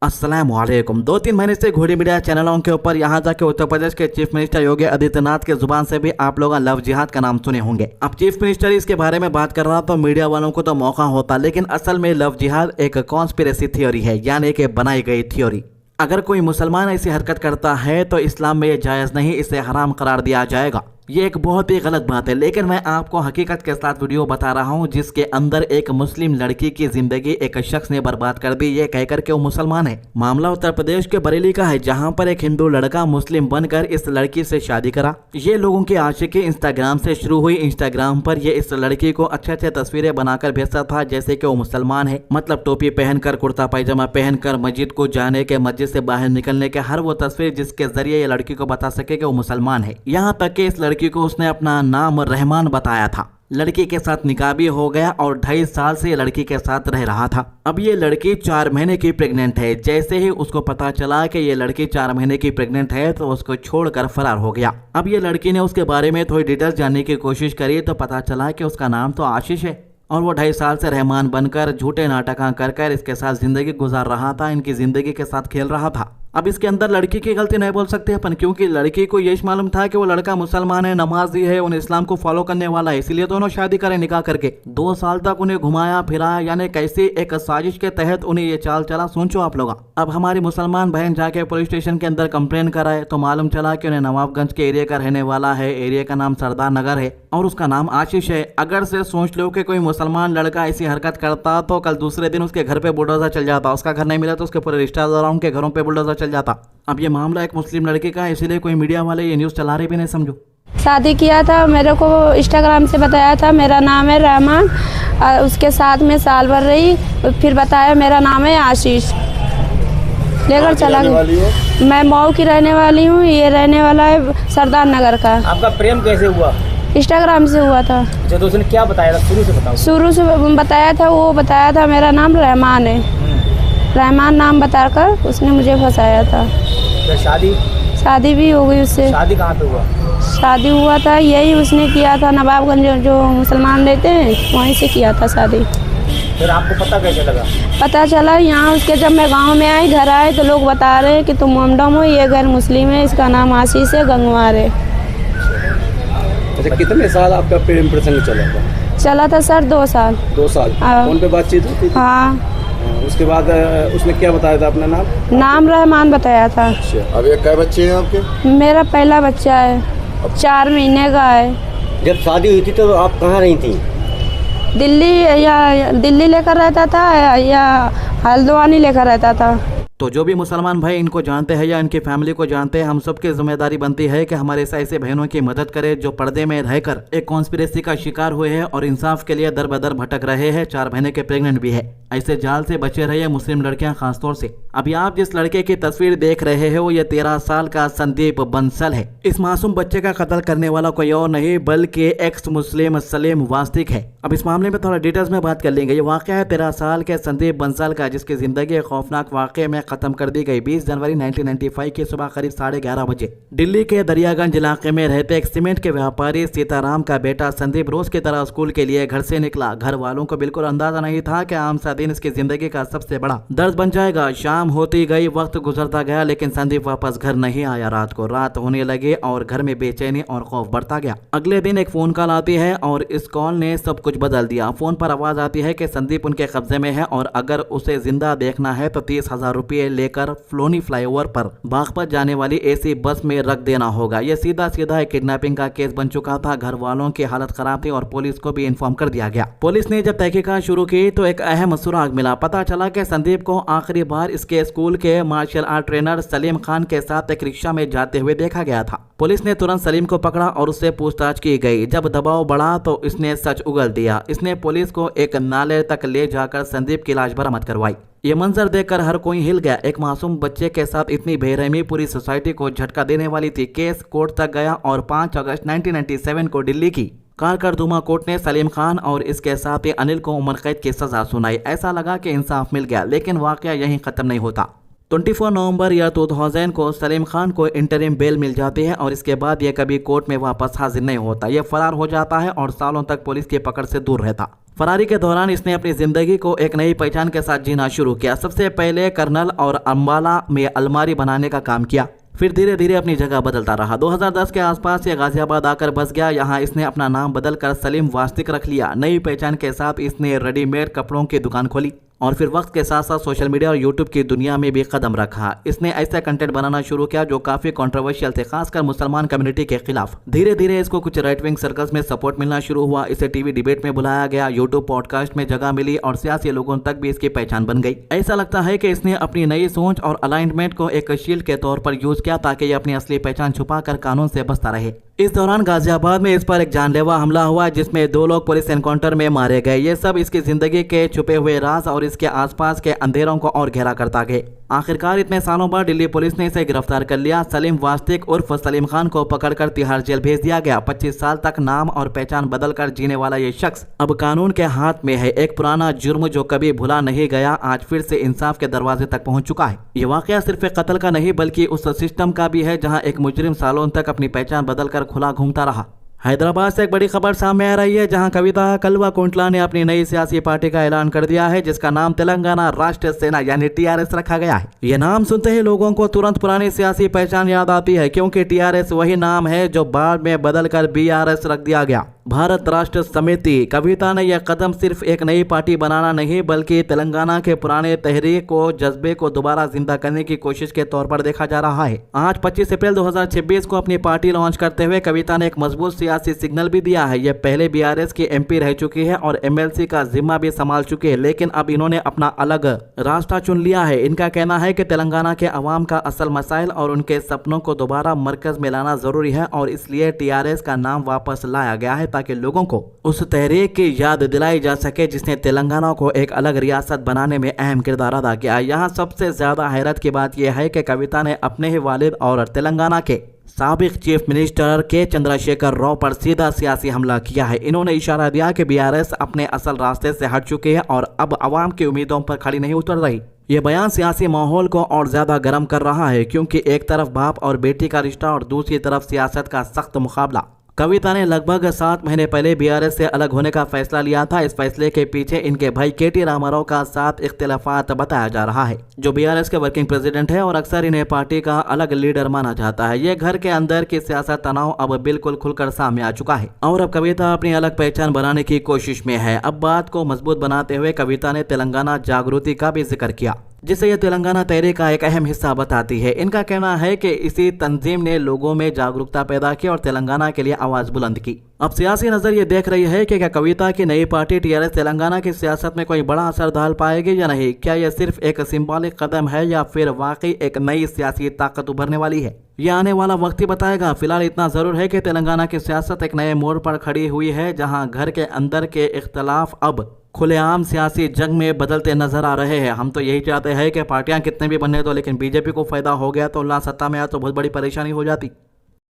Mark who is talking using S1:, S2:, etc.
S1: अस्सलामुअलैकुम। 2-3 महीने से घोड़ी मीडिया चैनलों के ऊपर यहाँ तक कि उत्तर प्रदेश के चीफ मिनिस्टर योगी आदित्यनाथ के जुबान से भी आप लोग लव जिहाद का नाम सुने होंगे। अब चीफ मिनिस्टर इसके बारे में बात कर रहा तो मीडिया वालों को तो मौका होता, लेकिन असल में लव जिहाद एक कॉन्स्पिरेसी थ्योरी है, यानी कि बनाई गई थ्योरी। अगर कोई मुसलमान ऐसी हरकत करता है तो इस्लाम में ये जायज़ नहीं, इसे हराम करार दिया जाएगा। ये एक बहुत ही गलत बात है, लेकिन मैं आपको हकीकत के साथ वीडियो बता रहा हूँ जिसके अंदर एक मुस्लिम लड़की की जिंदगी एक शख्स ने बर्बाद कर दी, ये कहकर के वो मुसलमान है। मामला उत्तर प्रदेश के बरेली का है, जहाँ पर एक हिंदू लड़का मुस्लिम बनकर इस लड़की से शादी करा। ये लोगों की आशिकी इंस्टाग्राम से शुरू हुई। इंस्टाग्राम पर ये इस लड़की को अच्छे तस्वीरें बनाकर भेजता था जैसे कि वो मुसलमान है, मतलब टोपी पहनकर, कुर्ता पैजामा पहनकर, मस्जिद को जाने के, मस्जिद से बाहर निकलने के, हर वो तस्वीर जिसके जरिए ये लड़की को बता सके कि वो मुसलमान है। यहाँ तक कि इस लड़की को उसने अपना नाम रहमान बताया था। लड़की के साथ निकाह भी हो गया और 2.5 साल से लड़की के साथ रह रहा था। अब ये लड़की 4 महीने की प्रेग्नेंट है। जैसे ही उसको पता चला कि ये लड़की 4 महीने की प्रेग्नेंट है तो उसको छोड़कर फरार हो गया। अब ये लड़की ने उसके बारे में थोड़ी डिटेल्स जानने की कोशिश करी तो पता चला कि उसका नाम तो आशीष है और वो 2.5 साल से रहमान बनकर झूठे नाटक कर इसके साथ जिंदगी गुजार रहा था, इनकी जिंदगी के साथ खेल रहा था। अब इसके अंदर लड़की की गलती नहीं बोल सकते अपन, क्योंकि लड़की को यही मालूम था कि वो लड़का मुसलमान है, नमाजी है, उन्हें इस्लाम को फॉलो करने वाला है, इसलिए दोनों शादी करें निकाह करके। 2 साल तक उन्हें घुमाया फिराया, यानी कैसी एक साजिश के तहत उन्हें ये चाल चला, सोचो आप लोग। अब हमारी मुसलमान बहन जाके पुलिस स्टेशन के अंदर कंप्लेन कराए तो मालूम चला कि उन्हें नवाबगंज के एरिया का रहने वाला है, एरिया का नाम सरदार नगर है और उसका नाम आशीष है। अगर से सोच लो कि कोई मुसलमान लड़का ऐसी हरकत करता तो कल दूसरे दिन उसके घर पे बुलडोजर चल जाता, उसका घर नहीं मिला तो उसके पूरे रिश्तेदारों के घरों पे बुलडोजर चल जाता। अब ये मामला एक मुस्लिम लड़के का है, इसीलिए कोई मीडिया वाले ये न्यूज़ चला रहे भी नहीं, समझो।
S2: शादी किया था, मेरे को इंस्टाग्राम से बताया था मेरा नाम है रहमान, उसके साथ में साल भर रही, फिर बताया मेरा नाम है आशीष, लेकर चला गया। मैं मऊ की रहने वाली हूँ, ये रहने वाला है सरदार नगर का।
S3: आपका प्रेम कैसे हुआ?
S2: इंस्टाग्राम से हुआ था।
S3: अच्छा, तो उसने क्या बताया था? शुरू से बताओ।
S2: शुरू से बताया था, वो बताया था मेरा नाम रहमान है, रहमान नाम बताकर उसने मुझे फंसाया था।
S3: तो
S2: शादी भी हो गई उससे।
S3: शादी कहाँ पे हुआ?
S2: शादी हुआ था यही उसने किया था, नवाबगंज जो मुसलमान रहते हैं वहीं से किया था शादी।
S3: फिर आपको पता कैसे लगा?
S2: पता चला यहाँ उसके, जब मैं गांव में आई, घर आए तो लोग बता रहे हैं कि तुम मोमडम हो, ये घर मुस्लिम है, इसका नाम आशीष है, गंगवार है।
S4: अच्छा, कितने साल आपका प्रेम प्रसंग चला था?
S2: चला था सर 2 साल।
S4: 2 साल फोन पे बातचीत होती थी?
S2: हाँ।
S4: उसके बाद उसने क्या बताया था अपना
S2: नाम रहमान बताया था।
S4: अब ये क्या बच्चे हैं आपके?
S2: मेरा पहला बच्चा है, 4 महीने का है।
S4: जब शादी हुई थी तो आप कहाँ रही थी?
S2: दिल्ली लेकर रहता था या हल्द्वानी लेकर रहता था।
S1: तो जो भी मुसलमान भाई इनको जानते हैं या इनकी फैमिली को जानते हैं, हम सब की जिम्मेदारी बनती है कि हमारे ऐसे बहनों की मदद करें जो पर्दे में रहकर एक कॉन्स्पिरेसी का शिकार हुए हैं और इंसाफ के लिए दर बदर भटक रहे हैं, 4 महीने के प्रेग्नेंट भी है। ऐसे जाल से बचे रहे मुस्लिम लड़कियां खासतौर से। अभी आप जिस लड़के की तस्वीर देख रहे हैं वो ये 13 साल का संदीप बंसल है। इस मासूम बच्चे का कत्ल करने वाला कोई और नहीं बल्कि एक्स मुस्लिम सलीम वास्तिक है। अब इस मामले में थोड़ा डिटेल्स में बात कर लेंगे। ये वाकया है 13 साल के संदीप बंसल का, जिसकी जिंदगी खौफनाक वाकये में खत्म कर दी गई 20 जनवरी 1995 की सुबह करीब 11:30 बजे। दिल्ली के दरियागंज इलाके में रहते एक सीमेंट के व्यापारी सीताराम का बेटा संदीप रोज की तरह स्कूल के लिए घर से निकला। घर वालों को बिल्कुल अंदाजा नहीं था कि आम सा दिन इसकी जिंदगी का सबसे बड़ा दर्द बन जाएगा। शाम होती गई, वक्त गुजरता गया, लेकिन संदीप वापस घर नहीं आया। रात होने लगे और घर में बेचैनी और खौफ बढ़ता गया। अगले दिन एक फोन कॉल आती है और इस कॉल ने सब कुछ बदल दिया। फोन पर आवाज आती है कि संदीप उनके कब्जे में है और अगर उसे जिंदा देखना है तो 30,000 रुपये लेकर फ्लोनी फ्लाईओवर पर बागपत जाने वाली एसी बस में रख देना होगा। यह सीधा एक किडनैपिंग का केस बन चुका था। घर वालों की हालत खराब थी और पुलिस को भी इन्फॉर्म कर दिया गया। पुलिस ने जब तहकीकात शुरू की तो एक अहम सुराग मिला। पता चला कि संदीप को आखिरी बार इसके स्कूल के martial art trainer Salim Khan के साथ एक रिक्शा में जाते हुए देखा गया था। पुलिस ने तुरंत सलीम को पकड़ा और उससे पूछताछ की गई। जब दबाव बढ़ा तो इसने सच उगल दिया। इसने पुलिस को एक नाले तक ले जाकर संदीप की लाश बरामद करवाई। ये मंजर देखकर हर कोई हिल गया। एक मासूम बच्चे के साथ इतनी बेरहमी पूरी सोसाइटी को झटका देने वाली थी। केस कोर्ट तक गया और 5 अगस्त 1997 को दिल्ली की कारकरदुमा कोर्ट ने सलीम खान और इसके साथी अनिल को उम्र कैद की सजा सुनाई। ऐसा लगा कि इंसाफ मिल गया, लेकिन वाकया यहीं खत्म नहीं होता। 24 नवंबर या 2000 को सलीम खान को इंटरिम बेल मिल जाती है और इसके बाद यह कभी कोर्ट में वापस हाजिर नहीं होता। यह फरार हो जाता है और सालों तक पुलिस की पकड़ से दूर रहता। फरारी के दौरान इसने अपनी जिंदगी को एक नई पहचान के साथ जीना शुरू किया। सबसे पहले कर्नल और अम्बाला में अलमारी बनाने का काम किया, फिर धीरे धीरे अपनी जगह बदलता रहा। 2010 के आसपास ये गाजियाबाद आकर बस गया। यहाँ इसने अपना नाम बदलकर सलीम वास्तिक रख लिया। नई पहचान के साथ इसने रेडीमेड कपड़ों की दुकान खोली और फिर वक्त के साथ साथ सोशल मीडिया और यूट्यूब की दुनिया में भी कदम रखा। इसने ऐसा कंटेंट बनाना शुरू किया जो काफी कंट्रोवर्शियल थे, खासकर मुसलमान कम्युनिटी के खिलाफ। धीरे धीरे इसको कुछ राइट विंग सर्कल्स में सपोर्ट मिलना शुरू हुआ। इसे टीवी डिबेट में बुलाया गया, यूट्यूब पॉडकास्ट में जगह मिली और सियासी लोगों तक भी इसकी पहचान बन गई। ऐसा लगता है कि इसने अपनी नई सोच और अलाइनमेंट को एक शील्ड के तौर पर यूज किया ताकि ये अपनी असली पहचान छुपाकर कानून से बचता रहे। इस दौरान गाजियाबाद में इस पर एक जानलेवा हमला हुआ जिसमें 2 लोग पुलिस एनकाउंटर में मारे गए। ये सब इसकी जिंदगी के छुपे हुए राज और इसके आसपास के अंधेरों को और गहरा करता गया। आखिरकार इतने सालों बाद दिल्ली पुलिस ने इसे गिरफ्तार कर लिया। सलीम वास्तिक उर्फ सलीम खान को पकड़कर तिहाड़ जेल भेज दिया गया। 25 साल तक नाम और पहचान बदलकर जीने वाला ये शख्स अब कानून के हाथ में है। एक पुराना जुर्म जो कभी भुला नहीं गया आज फिर से इंसाफ के दरवाजे तक पहुंच चुका है। ये वाकया सिर्फ एक कत्ल का नहीं बल्कि उस सिस्टम का भी है जहां एक मुजरिम सालों तक अपनी पहचान बदलकर खुला घूमता रहा। हैदराबाद से एक बड़ी खबर सामने आ रही है जहां कविता कल्वाकुंटला ने अपनी नई सियासी पार्टी का ऐलान कर दिया है जिसका नाम तेलंगाना राष्ट्र सेना यानी टीआरएस रखा गया है। यह नाम सुनते ही लोगों को तुरंत पुरानी सियासी पहचान याद आती है क्योंकि टीआरएस वही नाम है जो बाद में बदलकर बीआरएस रख दिया गया, भारत राष्ट्र समिति। कविता ने यह कदम सिर्फ एक नई पार्टी बनाना नहीं बल्कि तेलंगाना के पुराने तहरीक को जज्बे को दोबारा जिंदा करने की कोशिश के तौर पर देखा जा रहा है। आज 25 अप्रैल 2026 को अपनी पार्टी लॉन्च करते हुए कविता ने एक मजबूत सियासी सिग्नल भी दिया है। यह पहले बीआरएस की एमपी रह चुकी है और एमएलसी का जिम्मा भी संभाल चुकी है, लेकिन अब इन्होंने अपना अलग रास्ता चुन लिया है। इनका कहना है कि तेलंगाना के अवाम का असल मसाइल और उनके सपनों को दोबारा मरकज में लाना जरूरी है और इसलिए टीआरएस का नाम वापस लाया गया है ताकि लोगों को उस तहरीक की याद दिलाई जा सके जिसने तेलंगाना को एक अलग रियासत बनाने में अहम किरदार अदा किया। यहाँ सबसे ज्यादा हैरत की बात यह है कि कविता ने अपने ही वालिद और तेलंगाना के साबिक चीफ मिनिस्टर के चंद्रशेखर राव पर सीधा सियासी हमला किया है। इन्होंने इशारा दिया कि बीआरएस अपने असल रास्ते से हट चुकी है और अब अवाम की उम्मीदों पर खड़ी नहीं उतर रही। ये बयान सियासी माहौल को और ज्यादा गर्म कर रहा है क्योंकि एक तरफ बाप और बेटी का रिश्ता और दूसरी तरफ सियासत का सख्त मुकाबला। कविता ने लगभग 7 महीने पहले बीआरएस से अलग होने का फैसला लिया था। इस फैसले के पीछे इनके भाई केटी रामाराव का साथ इख्तिलाफात बताया जा रहा है, जो बीआरएस के वर्किंग प्रेसिडेंट है और अक्सर इन्हें पार्टी का अलग लीडर माना जाता है। ये घर के अंदर की सियासत तनाव अब बिल्कुल खुलकर सामने आ चुका है और अब कविता अपनी अलग पहचान बनाने की कोशिश में है। अब बात को मजबूत बनाते हुए कविता ने तेलंगाना जागृति का भी जिक्र किया जिसे यह तेलंगाना तहरीक का एक अहम हिस्सा बताती है। इनका कहना है कि इसी तंजीम ने लोगों में जागरूकता पैदा की और तेलंगाना के लिए आवाज बुलंद की। अब सियासी नजर ये देख रही है कि क्या कविता की नई पार्टी टीआरएस तेलंगाना की सियासत में कोई बड़ा असर डाल पाएगी या नहीं। क्या यह सिर्फ एक सिंबॉलिक कदम है या फिर वाकई एक नई सियासी ताकत उभरने वाली है, यह आने वाला वक्त ही बताएगा। फिलहाल इतना जरूर है कि तेलंगाना की सियासत एक नए मोड़ पर खड़ी हुई है जहां घर के अंदर के इख्तलाफ अब खुलेआम सियासी जंग में बदलते नजर आ रहे हैं। हम तो यही चाहते हैं कि पार्टियां कितने भी बनने दो, लेकिन बीजेपी को फायदा हो गया तो अल्लाह सत्ता में आया तो बहुत बड़ी परेशानी हो जाती।